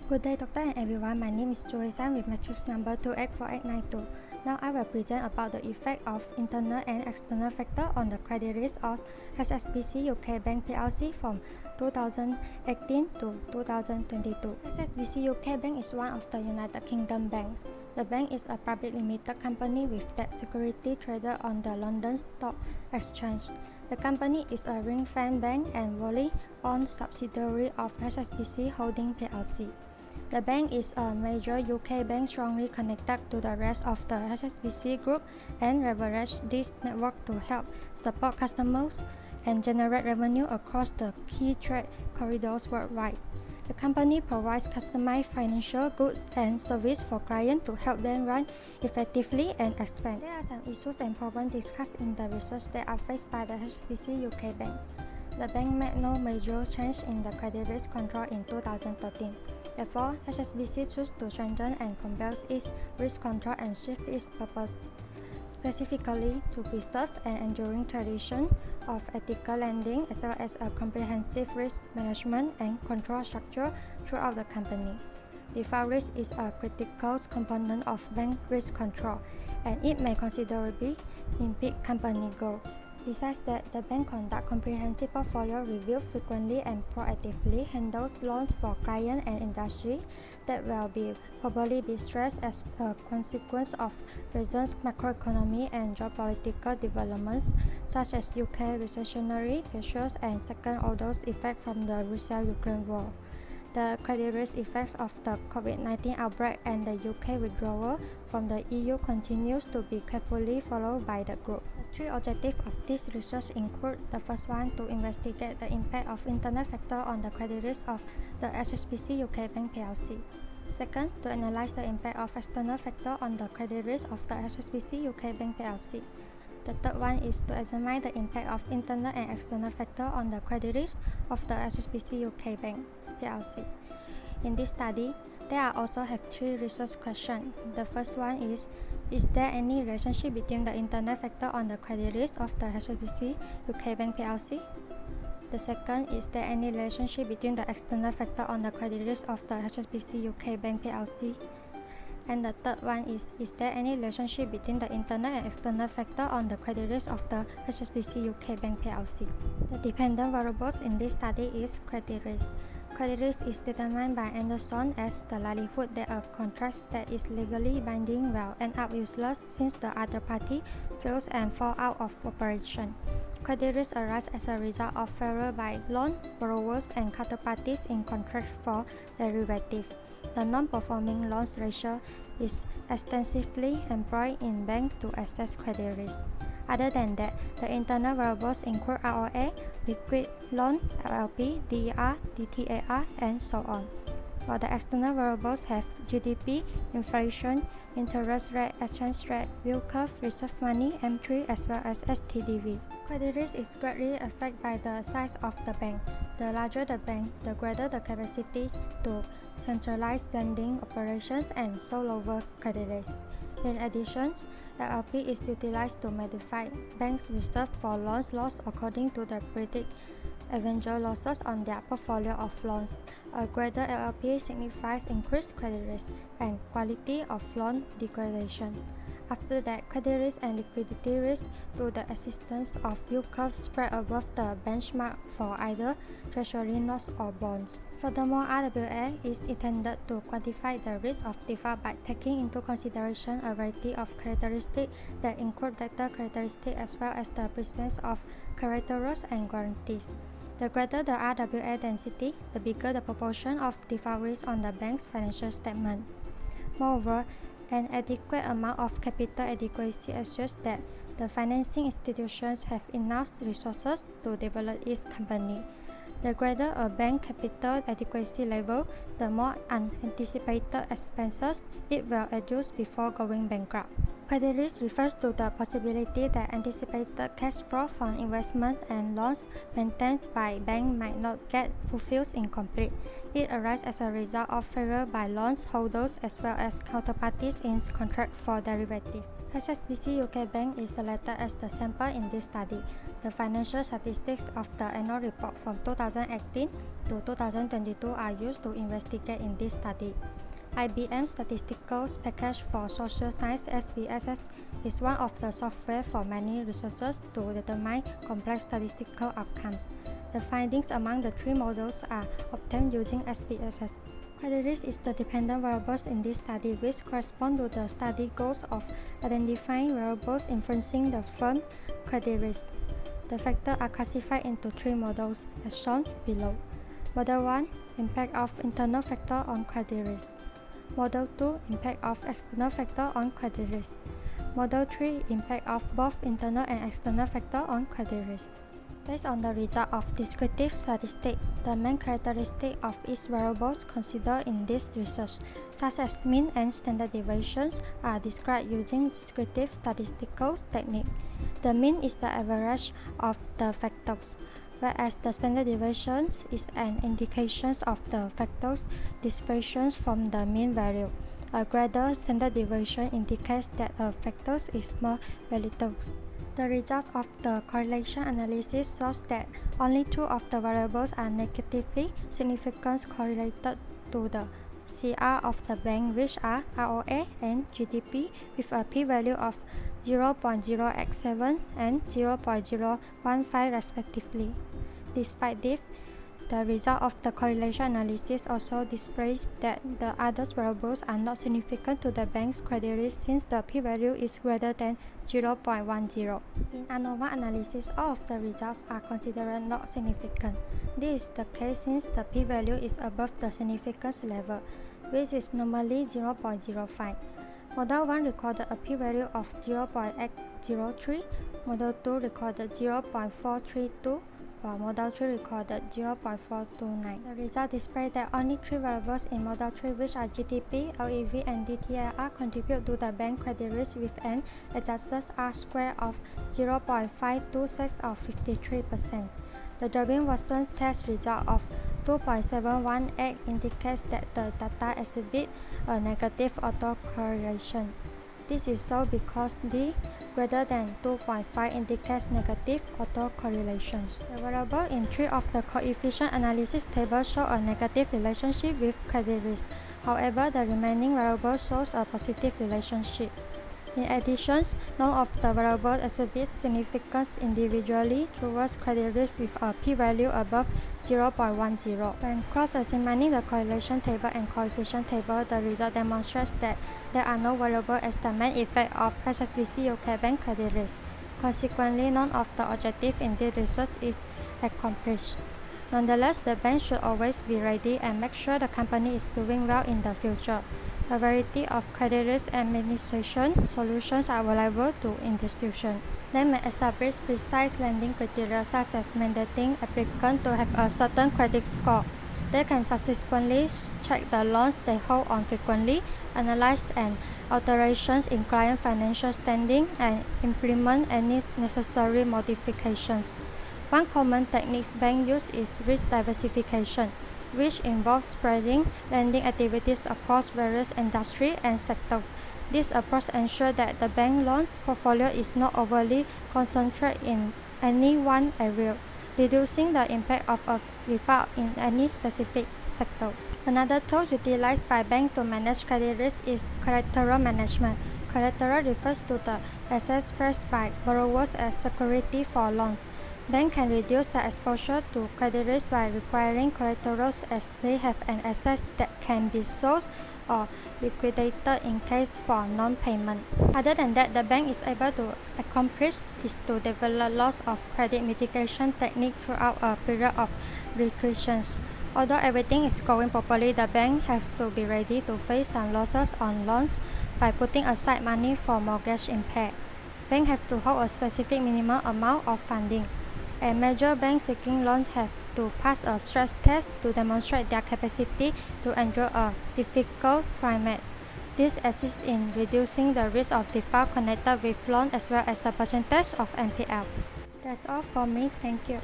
Good day, doctor and everyone. My name is Joysan with matrix number 284892. Now I will present about the effect of internal and external factor on the credit risk of HSBC UK Bank PLC from 2018 to 2022. HSBC UK Bank is one of the United Kingdom banks. The bank is a public limited company with debt security traded on the London Stock Exchange. The company is a ring-fenced bank and wholly owned subsidiary of HSBC Holding PLC. The bank is a major UK bank strongly connected to the rest of the HSBC group and leverage this network to help support customers and generate revenue across the key trade corridors worldwide. The company provides customized financial goods and services for clients to help them run effectively and expand. There are some issues and problems discussed in the research that are faced by the HSBC UK Bank. The bank made no major change in the credit risk control in 2013. Therefore, HSBC chose to strengthen and complement its risk control and shift its purpose, specifically to preserve an enduring tradition of ethical lending as well as a comprehensive risk management and control structure throughout the company. Default risk is a critical component of bank risk control, and it may considerably impede company growth. Besides that, the bank conducts comprehensive portfolio review frequently and proactively handles loans for clients and industry that will probably be stressed as a consequence of recent macroeconomic and geopolitical developments such as UK recessionary pressures and second-order effects from the Russia-Ukraine war. The credit risk effects of the COVID-19 outbreak and the UK withdrawal from the EU continues to be carefully followed by the group. The three objectives of this research include: the first one, to investigate the impact of internal factors on the credit risk of the HSBC UK Bank PLC. Second, to analyze the impact of external factors on the credit risk of the HSBC UK Bank PLC. The third one is to examine the impact of internal and external factors on the credit risk of the HSBC UK Bank PLC. In this study, there also have three research questions. The first one is there any relationship between the internal factor on the credit risk of the HSBC UK Bank PLC? The second, is there any relationship between the external factor on the credit risk of the HSBC UK Bank PLC? And the third one is there any relationship between the internal and external factor on the credit risk of the HSBC UK Bank PLC? The dependent variables in this study is credit risk. Credit risk is determined by Anderson as the likelihood that a contract that is legally binding will end up useless since the other party fails and falls out of operation. Credit risk arises as a result of failure by loan borrowers and counterparties in contract for derivatives. The non-performing loans ratio is extensively employed in banks to assess credit risk. Other than that, the internal variables include ROA, liquid loan, LLP, DER, DTAR, and so on. While the external variables have GDP, inflation, interest rate, exchange rate, yield curve, reserve money, M3, as well as STDV. Credit risk is greatly affected by the size of the bank. The larger the bank, the greater the capacity to centralize lending operations and so lower credit risk. In addition, LLP is utilized to modify banks' reserve for loans lost according to the predict eventual losses on their portfolio of loans. A greater LLP signifies increased credit risk and quality of loan degradation. After that, credit risk and liquidity risk to the existence of yield curves spread above the benchmark for either treasury notes or bonds. Furthermore, RWA is intended to quantify the risk of default by taking into consideration a variety of characteristics that include debtor characteristics as well as the presence of collaterals and guarantees. The greater the RWA density, the bigger the proportion of default risk on the bank's financial statement. Moreover, an adequate amount of capital adequacy assures that the financing institutions have enough resources to develop its company. The greater a bank capital adequacy level, the more unanticipated expenses it will induce before going bankrupt. Credit risk refers to the possibility that anticipated cash flow from investment and loans maintained by banks might not get fulfilled incomplete. It arises as a result of failure by loan holders as well as counterparties in contract for derivatives. HSBC UK Bank is selected as the sample in this study. The financial statistics of the annual report from 2018 to 2022 are used to investigate in this study. IBM Statistical Package for Social Science (SPSS) is one of the software for many researchers to determine complex statistical outcomes. The findings among the three models are obtained using SPSS. Credit risk is the dependent variables in this study, which correspond to the study goals of identifying variables influencing the firm's credit risk. The factors are classified into three models, as shown below. Model 1, impact of internal factor on credit risk. Model 2, impact of external factor on credit risk. Model 3, impact of both internal and external factor on credit risk. Based on the result of descriptive statistics, the main characteristics of each variables considered in this research, such as mean and standard deviations, are described using descriptive statistical technique. The mean is the average of the factors, whereas the standard deviation is an indication of the factors' dispersion from the mean value. A greater standard deviation indicates that a factor is more volatile. The results of the correlation analysis shows that only two of the variables are negatively significantly correlated to the CR of the bank, which are ROA and GDP, with a p-value of 0.087 and 0.015 respectively. Despite this, the result of the correlation analysis also displays that the other variables are not significant to the bank's credit risk since the p-value is greater than 0.10. In ANOVA analysis, all of the results are considered not significant. This is the case since the p-value is above the significance level, which is normally 0.05. Model 1 recorded a p-value of 0.803, Model 2 recorded 0.432, while Model 3 recorded 0.429. The result displays that only three variables in Model 3, which are GDP, LEV, and DTIR, contribute to the bank credit risk with an adjusted R-square of 0.526 or 53%. The Durbin-Watson test result of 2.718 indicates that the data exhibit a negative autocorrelation. This is so because D greater than 2.5 indicates negative autocorrelations. The variable in three of the coefficient analysis tables show a negative relationship with credit risk. However, the remaining variable shows a positive relationship. In addition, none of the variables exhibit significance individually towards credit risk with a p-value above 0.10. When cross-examining the correlation table and coefficient table, the result demonstrates that there are no variables as the main effect of HSBC UK Bank credit risk. Consequently, none of the objectives in this research is accomplished. Nonetheless, the bank should always be ready and make sure the company is doing well in the future. A variety of credit risk administration solutions are available to institutions. They may establish precise lending criteria such as mandating applicants to have a certain credit score. They can subsequently check the loans they hold on frequently, analyze and alterations in client financial standing, and implement any necessary modifications. One common technique banks use is risk diversification, which involves spreading lending activities across various industries and sectors. This approach ensures that the bank loans portfolio is not overly concentrated in any one area, reducing the impact of a default in any specific sector. Another tool utilized by banks to manage credit risk is collateral management. Collateral refers to the assets placed by borrowers as security for loans. Banks can reduce the exposure to credit risk by requiring collaterals as they have an asset that can be sold or liquidated in case for non-payment. Other than that, the bank is able to accomplish this to develop loss of credit mitigation technique throughout a period of recessions. Although everything is going properly, the bank has to be ready to face some losses on loans by putting aside money for mortgage impact. Banks have to hold a specific minimum amount of funding, and major banks seeking loans have to pass a stress test to demonstrate their capacity to endure a difficult climate. This assists in reducing the risk of default connected with loans as well as the percentage of NPL. That's all for me. Thank you.